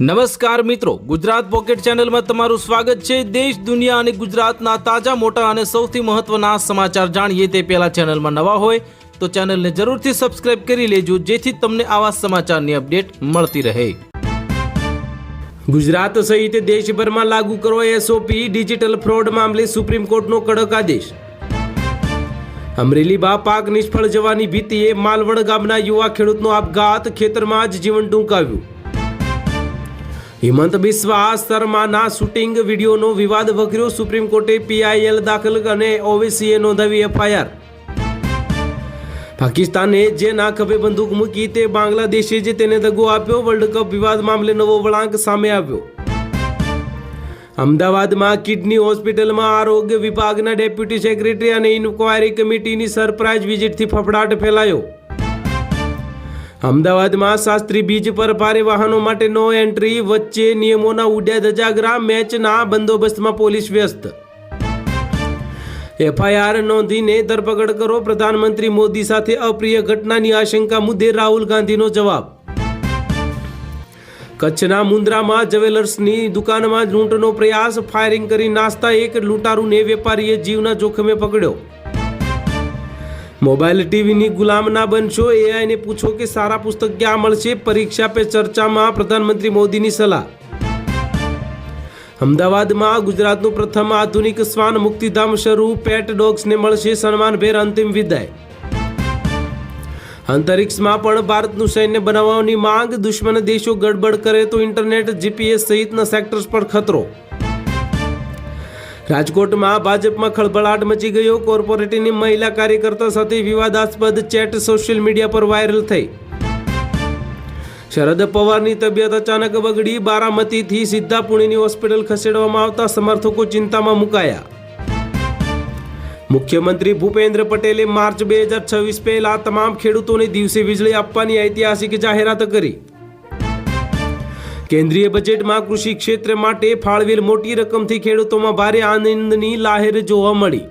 નમસ્કાર મિત્રો, ગુજરાત પોકેટ ચેનલમાં તમારું સ્વાગત છે। દેશ દુનિયા અને ગુજરાતના તાજા મોટા અને સૌથી મહત્વના સમાચાર જાણીએ તે પહેલા ચેનલમાં નવા હોય તો ચેનલને જરૂરથી સબસ્ક્રાઇબ કરી લેજો, જેથી તમને આવા સમાચારની અપડેટ મળતી રહે। ગુજરાત સહિત દેશભરમાં લાગુ કરો એસઓપી, ડિજિટલ ફ્રોડ મામલે સુપ્રીમ કોર્ટનો કડક આદેશ। અમરેલીમાં પાક નિષ્ફળ જવાની ભીતિએ માલવણ ગામના યુવા ખેડૂતનો આપઘાત, ખેતરમાં જ જીવન ટૂંકાવ્યું। હિમંત બિસ્વા શર્માના શૂટિંગ વિડીયોનો વિવાદ વકર્યો, સુપ્રીમ કોર્ટે પીઆઈએલ દાખલ અને ઓવેસીએ નોંધાવી એફઆઈઆર। પાકિસ્તાને જે ના ખભે બંદૂક મૂકી તે બાંગ્લાદેશે જે તેને દગો આપ્યો, વર્લ્ડ કપ વિવાદ મામલે નવો વળાંક સામે આવ્યો। અમદાવાદમાં કિડની હોસ્પિટલમાં આરોગ્ય વિભાગના ડેપ્યુટી સેક્રેટરી અને ઇન્ક્વાયરી કમિટીની સરપ્રાઇઝ વિઝિટથી ફફડાટ ફેલાયો। અમદાવાદમાં શાસ્ત્રી બીજ પર ભારે વાહનો માટે નો એન્ટ્રી વચ્ચે નિયમોના ઉડ્યા ધજાગરા, મેચના બંદોબસ્તમાં પોલીસ વ્યસ્ત। એફઆઈઆર નોંધીને ધરપકડ કરો, પ્રધાનમંત્રી મોદી સાથે અપ્રિય ઘટનાની આશંકા મુદ્દે રાહુલ ગાંધીનો જવાબ। કચ્છના મુન્દ્રામાં જ્વેલર્સની દુકાનમાં લૂંટનો પ્રયાસ, ફાયરિંગ કરી નાસતા એક લૂંટારૂને વેપારીએ જીવના જોખમે પકડ્યો। મોબાઈલ ટીવીની ગુલામ ના બનશો, એઆઈને પૂછો કે સારા પુસ્તક ક્યાં મળશે, પરીક્ષા પે ચર્ચામાં પ્રધાનમંત્રી મોદીની સલાહ। અમદાવાદમાં ગુજરાતનું પ્રથમ આધુનિક શ્વાન મુક્તિધામ શરૂ, પેટ ડોગ્સને મળશે સન્માનભેર અંતિમ વિદાય। અંતરિક્ષમાં પણ ભારતનું સૈન્ય બનાવવાની માંગ, દુશ્મન દેશો ગડબડ કરે તો ઇન્ટરનેટ, જીપીએસ સહિતના સેક્ટર્સ પર ખતરો। રાજકોટમાં ભાજપમાં ખળભળાટ મચી ગયો, કોર્પોરેટરની મહિલા કાર્યકર્તા સાથે વિવાદાસ્પદ ચેટ સોશિયલ મીડિયા પર વાયરલ થઈ। શરદ પવારની તબિયત અચાનક બગડી, બારામતીથી સીધા પુણેની હોસ્પિટલ ખસેડવામાં આવતા સમર્થકો ચિંતામાં મુકાયા। મુખ્યમંત્રી ભૂપેન્દ્ર પટેલે માર્ચ 2026 પહેલા તમામ ખેડૂતોને દિવસે વીજળી આપવાની ઐતિહાસિક જાહેરાત કરી। કેન્દ્રીય બજેટમાં કૃષિ ક્ષેત્ર માટે ફાળવેલ મોટી રકમથી ખેડૂતોમાં ભારે આનંદની લહેર જોવા મળી।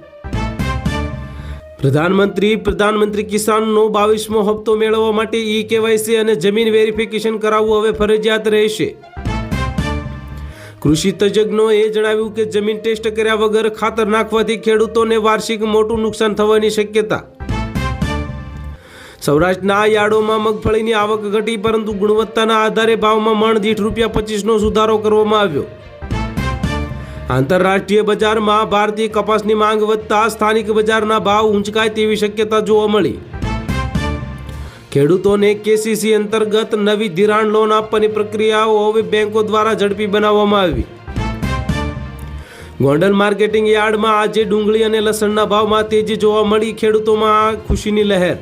પ્રધાનમંત્રી કિસાનનો 22મો હપ્તો મેળવવા માટે ઈ કેવાયસી અને જમીન વેરિફિકેશન કરાવવું હવે ફરજિયાત રહેશે। કૃષિ તજજ્ઞોએ જણાવ્યું કે જમીન ટેસ્ટ કર્યા વગર ખાતર નાખવાથી ખેડૂતોને વાર્ષિક મોટું નુકસાન થવાની શક્યતા। સૌરાષ્ટ્રના યાર્ડોમાં મગફળીની આવક ઘટી, પરંતુ ગુણવત્તાના આધારે ભાવમાં મણ દીઠ ₹25નો સુધારો કરવામાં આવ્યો। આંતરરાષ્ટ્રીય બજારમાં ભારતીય કપાસની માંગ વધતા સ્થાનિક બજારના ભાવ ઊંચકાય તેવી શક્યતા જોવા મળી। ખેડૂતોને કેસીસી અંતર્ગત નવી ધિરાણ લોન આપવાની પ્રક્રિયાઓ હવે બેંકો દ્વારા ઝડપી બનાવવામાં આવી। ગોંડલ માર્કેટિંગ યાર્ડમાં આજે ડુંગળી અને લસણના ભાવમાં તેજી જોવા મળી, ખેડૂતોમાં ખુશીની લહેર।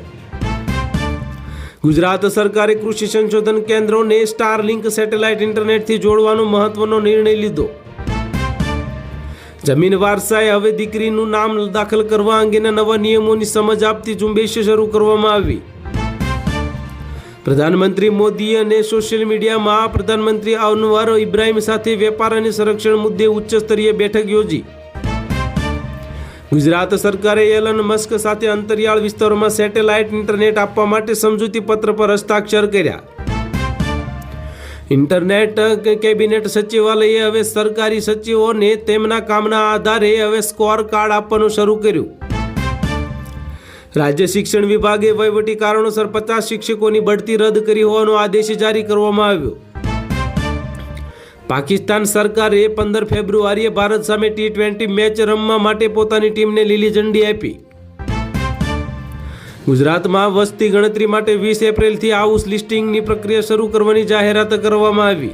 ગુજરાત સરકારે કૃષિ સંશોધન કેન્દ્રોને સ્ટારલિંક સેટેલાઇટ ઇન્ટરનેટથી જોડવાનો મહત્વનો નિર્ણય લીધો। જમીન વારસાએ હવે દીકરીનું નામ દાખલ કરવા અંગેના નવા નિયમોની સમજ આપતી ઝુંબેશ શરૂ કરવામાં આવી। પ્રધાનમંત્રી મોદી અને સોશિયલ મીડિયામાં પ્રધાનમંત્રી અનવર ઇબ્રાહિમ સાથે વેપાર અને સંરક્ષણ મુદ્દે ઉચ્ચ સ્તરીય બેઠક યોજી। ગુજરાત સરકારે એલન મસ્ક સાથે અંતરિયાળ વિસ્તારોમાં સેટેલાઇટ ઇન્ટરનેટ આપવા માટે સમજૂતી પત્ર પર હસ્તાક્ષર કર્યા। ઇન્ટરનેટ કેબિનેટ સચિવાલયે હવે સરકારી સચિવોને તેમના કામના આધારે હવે સ્કોર કાર્ડ આપવાનું શરૂ કર્યું। રાજ્ય શિક્ષણ વિભાગે વહીવટી કારણોસર 50 શિક્ષકોની બઢતી રદ કરી હોવાનો આદેશ જારી કરવામાં આવ્યો। પાકિસ્તાન સરકારે 15 ફેબ્રુઆરીએ ભારત સામે T20 મેચ રમવા માટે પોતાની ટીમને લીલી ઝંડી આપી। ગુજરાતમાં વસ્તી ગણતરી માટે 20 એપ્રિલથી હાઉસ લિસ્ટિંગની પ્રક્રિયા શરૂ કરવાની જાહેરાત કરવામાં આવી।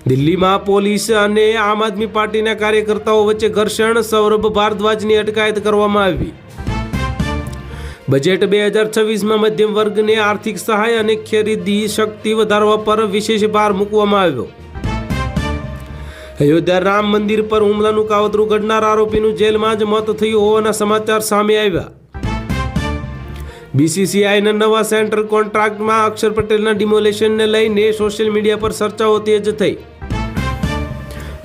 દિલ્હીમાં પોલીસ અને આમ આદમી પાર્ટીના કાર્યકર્તાઓ વચ્ચે ઘર્ષણ, સૌરભ ભારદ્વાજની અટકાયત કરવામાં આવી। બજેટ 2026માં મધ્યમ વર્ગને આર્થિક સહાય અને ખરીદી શક્તિ વધારવા પર વિશેષ ભાર મૂકવામાં આવ્યો। અયોધ્યા રામ મંદિર પર હુમલાનું કાવતરું ઘડનાર આરોપીનું જેલમાં જ મોત થયું હોવાના સમાચાર સામે આવ્યા। બીસીસીઆઈના નવા સેન્ટર કોન્ટ્રાક્ટમાં અક્ષર પટેલના ડિમોલેશનને લઈને સોશિયલ મીડિયા પર ચર્ચાઓ તેજ થઈ।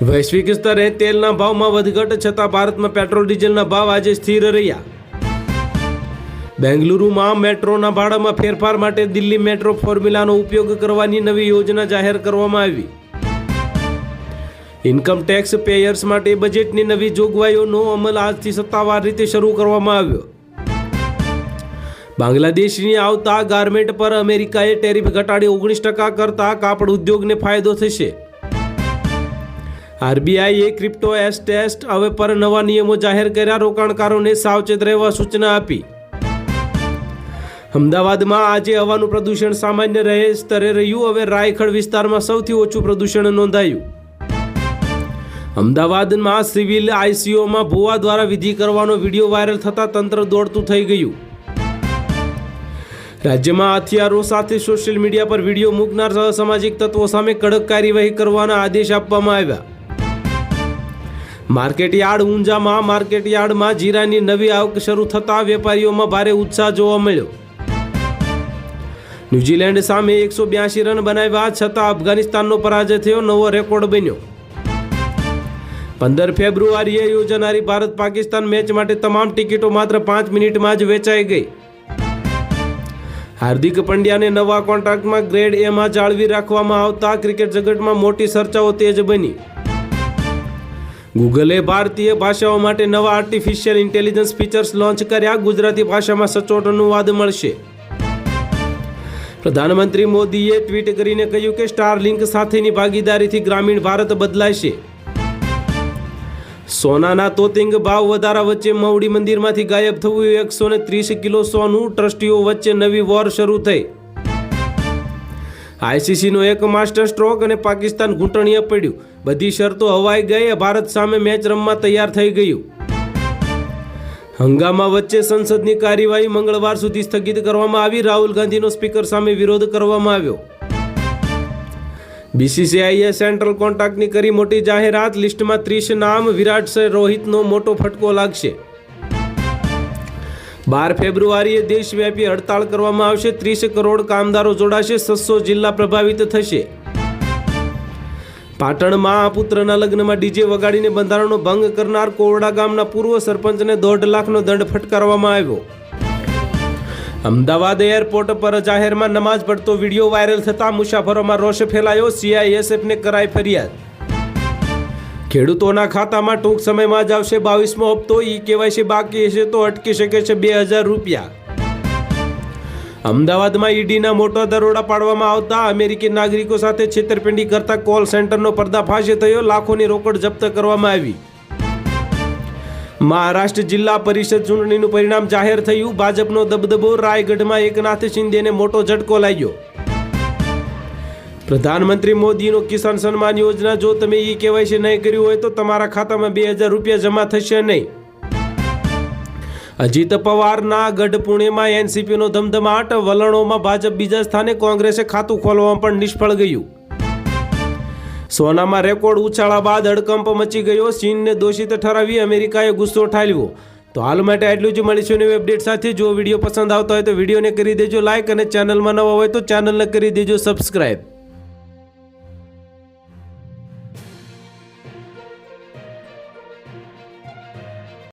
વૈશ્વિક સ્તરે તેલના ભાવમાં વધઘટ છતાં ભારતમાં પેટ્રોલ ડીઝલના ભાવ આજે સ્થિર રહ્યા। બેંગલુરુમાં મેટ્રોના ભાડામાં ફેરફાર માટે દિલ્હી મેટ્રો ફોર્મ્યુલાનો ઉપયોગ કરવાની નવી યોજના જાહેર કરવામાં આવી. ઇન્કમ ટેક્સ પેયર્સ માટે બજેટની નવી જોગવાઈઓનો અમલ આજથી સત્તાવાર રીતે શરૂ કરવામાં આવ્યો. બાંગ્લાદેશની આવતા ગાર્મેન્ટ પર અમેરિકાએ ટેરિફ ઘટાડી 19% કરતા કાપડ ઉદ્યોગને ફાયદો થશે. આરબીઆઈએ ક્રિપ્ટો એસેટ હવે પર નવા નિયમો જાહેર કર્યા, રોકાણકારોને સાવચેત રહેવા સૂચના આપી. અમદાવાદમાં આજે હવાનું પ્રદૂષણ સામાન્ય સ્તરે રહ્યું. હવે રાયખડ વિસ્તારમાં સૌથી ઓછું પ્રદૂષણ નોંધાયું. અમદાવાદમાં સિવિલ આઈસીયુમાં ભુવા દ્વારા વિધિ કરવાનો વિડીયો વાયરલ થતાં તંત્ર દોડતું થઈ ગયું. રાજ્યમાં હથિયારો સાથે સોશિયલ મીડિયા પર વિડીયો મૂકનાર અસામાજિક તત્વો સામે કડક કાર્યવાહી કરવાના આદેશ આપવામાં આવ્યા. માર્કેટયાર્ડ ઊંઝામાં માર્કેટયાર્ડમાં જીરાની નવી આવક શરૂ થતાં વેપારીઓમાં ભારે ઉત્સાહ જોવા મળ્યો. ન્યૂઝીલેન્ડ સામે 182 રન બનાવ્યા છતાં અફઘાનિસ્તાનનો પરાજય થયો, નવો રેકોર્ડ બન્યો. 15 ફેબ્રુઆરીએ યોજાનારી ભારત પાકિસ્તાન મેચ માટે તમામ ટિકિટો માત્ર 5 મિનિટમાં જ વેચાઈ ગઈ. હાર્દિક પંડ્યાને નવા કોન્ટ્રાક્ટમાં ગ્રેડ એમાં જાળવી રાખવામાં આવતા ક્રિકેટ જગતમાં મોટી ચર્ચાઓ તેજ બની. ગૂગલે ભારતીય ભાષાઓ માટે નવા આર્ટિફિશિયલ ઇન્ટેલિજન્સ ફીચર્સ લોન્ચ કર્યા. ગુજરાતી ભાષામાં સચોટ અનુવાદ મળશે. પ્રધાનમંત્રી મોદીએ ટ્વીટ કરીને કહ્યું કે સ્ટારલિંક સાથેની ભાગીદારીથી ગ્રામીણ ભારત બદલાશે. સોનાના તોતિંગ ભાવ વધારા વચ્ચે મવડી મંદિરમાંથી ગાયબ થયું 130 કિલો સોનું. ટ્રસ્ટીઓ વચ્ચે નવી વોર શરૂ થઈ. આઈસીસીનો એક માસ્ટર સ્ટ્રોક અને પાકિસ્તાન ઘૂંટણીએ પડ્યું. બધી શરતો હવાઈ ગઈ. ભારત સામે મેચ રમવા તૈયાર થઈ ગયું. હંગામા વચ્ચે સંસદની કાર્યવાહી મંગળવાર સુધી સ્થગિત કરવામાં આવી. રાહુલ ગાંધીનો સ્પીકર સામે વિરોધ કરવામાં આવ્યો. બીસીસીઆઈએ સેન્ટ્રલ કોન્ટ્રાક્ટની કરી મોટી જાહેરાત. લિસ્ટમાં 30 નામ. વિરાટ રોહિતનો મોટો ફટકો લાગશે. 12 ફેબ્રુઆરીએ દેશવ્યાપી હડતાળ કરવામાં આવશે. 30 કરોડ કામદારો જોડાશે. 600 જિલ્લા પ્રભાવિત થશે. પાટણમાં પુત્રના લગ્નમાં ડીજે વગાડીને બંધારણનો ભંગ કરનાર કોરડા ગામના પૂર્વ સરપંચને 1.5 લાખનો દંડ ફટકારવામાં આવ્યો. અમદાવાદ એરપોર્ટ પર જાહેરમાં નમાઝ પડતો વિડીયો વાયરલ થતાં મુસાફરોમાં રોષ ફેલાયો. સીઆઈએસએફને કરાઈ ફરિયાદ. ખેડૂતોના ખાતામાં ટૂંક સમયમાં જ આવશે 22મો હપ્તો. કેવાયસી બાકી હશે તો અટકી શકે છે 2000 રૂપિયા. અમદાવાદમાં ઈડીના મોટા દરોડા પાડવામાં આવતા અમેરિકી નાગરિકો સાથે છેતરપિંડી કરતા કોલ સેન્ટરનો પર્દાફાશ થયો. લાખોની રોકડ જપ્ત કરવામાં આવી. મહારાષ્ટ્ર જિલ્લા પરિષદ ચૂંટણીનું પરિણામ જાહેર થયું. ભાજપનો દબદબો. રાયગઢમાં એકનાથ શિંદેને મોટો ઝટકો લાગ્યો. પ્રધાનમંત્રી મોદીનો કિસાન સન્માન યોજના. જો તમે કેવાયસી નહીં કર્યું હોય તો તમારા ખાતામાં 2000 રૂપિયા જમા થશે નહીં. અજીત પવારના ગઢ પુણેમાં એનસીપીનો ધમધમાટ. વલણોમાં ભાજપ બીજા સ્થાને. કોંગ્રેસે ખાતું ખોલવામાં પણ નિષ્ફળ ગયું. સોનામાં રેકોર્ડ ઉછાળા બાદ હડકંપ મચી ગયો. ચીનને દોષિત ઠરાવી અમેરિકાએ ગુસ્સો ઠાલવ્યો. તો હાલ માટે આટલું જ. મળીશું નવી અપડેટ સાથે. જો વિડીયો પસંદ આવતો હોય તો વિડીયોને કરી દેજો લાઇક અને ચેનલમાં નવા હોય તો ચેનલને કરી દેજો સબસ્ક્રાઇબ.